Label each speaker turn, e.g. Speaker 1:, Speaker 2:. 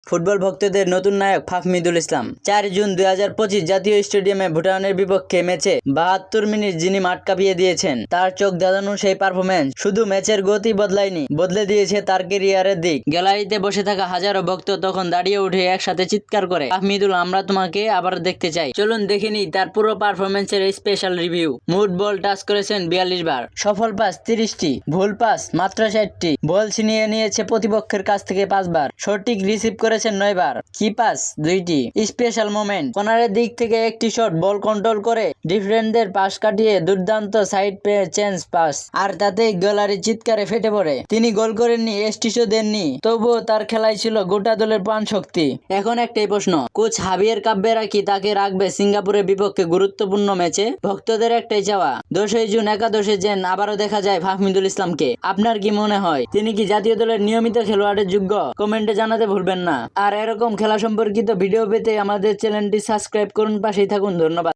Speaker 1: Football ভক্তদের নতুন নায়ক ফাহমিদুল ইসলাম। 4 June 2025 জাতীয় স্টেডিয়ামে ভুটানের বিপক্ষে ম্যাচে 72 মিনিট যিনি মাঠ কাঁপিয়ে দিয়েছেন, তার চোখ ধাঁধানো সেই পারফরম্যান্স শুধু ম্যাচের গতি বদলায়নি, বদলে দিয়েছে তার ক্যারিয়ারের দিক। গ্যালারিতে বসে থাকা হাজারো ভক্ত তখন দাঁড়িয়ে উঠে একসাথে চিৎকার করে, ফাহমিদুল, আমরা তোমাকে আবার দেখতে চাই। চলুন দেখে নিই তার পুরো পারফরম্যান্সের স্পেশাল রিভিউ। মুড বল টাচ করেছেন 42 বার, সফল পাস 30টি, ভুল পাস মাত্র 60টি, বল ছিনিয়ে নিয়েছে প্রতিপক্ষের কাছ থেকে 5 বার, সঠিক রিসিভ করেছেন 9 বার, কি পাস 2টি। স্পেশাল মোমেন্ট, কর্নারের দিক থেকে একটি শট, বল কন্ট্রোল করে ডিফেন্ডারদের পাস কাটিয়ে দুর্দান্ত সাইড চেঞ্জ পাস, আর তাতেই গ্যালারি চিৎকারে ফেটে পড়ে। তিনি গোল করেননি, এসটিসও দেননি, তবুও তার খেলায় ছিল গোটা দলের প্রাণ শক্তি। এখন একটাই প্রশ্ন, কোচ হাবিয়ার কাব্যেরা কি তাকে রাখবে সিঙ্গাপুরের বিপক্ষে গুরুত্বপূর্ণ ম্যাচে? ভক্তদের একটাই চাওয়া, 10 জুন একাদশে যেন আবারও দেখা যায় ফাহমিদুল ইসলামকে। আপনার কি মনে হয়, তিনি কি জাতীয় দলের নিয়মিত খেলোয়াড়ের যোগ্য? কমেন্টে জানাতে ভুলবেন না। আর এরকম খেলা সম্পর্কিত ভিডিও পেতে আমাদের চ্যানেলটি সাবস্ক্রাইব করুন, পাশেই থাকুন। ধন্যবাদ।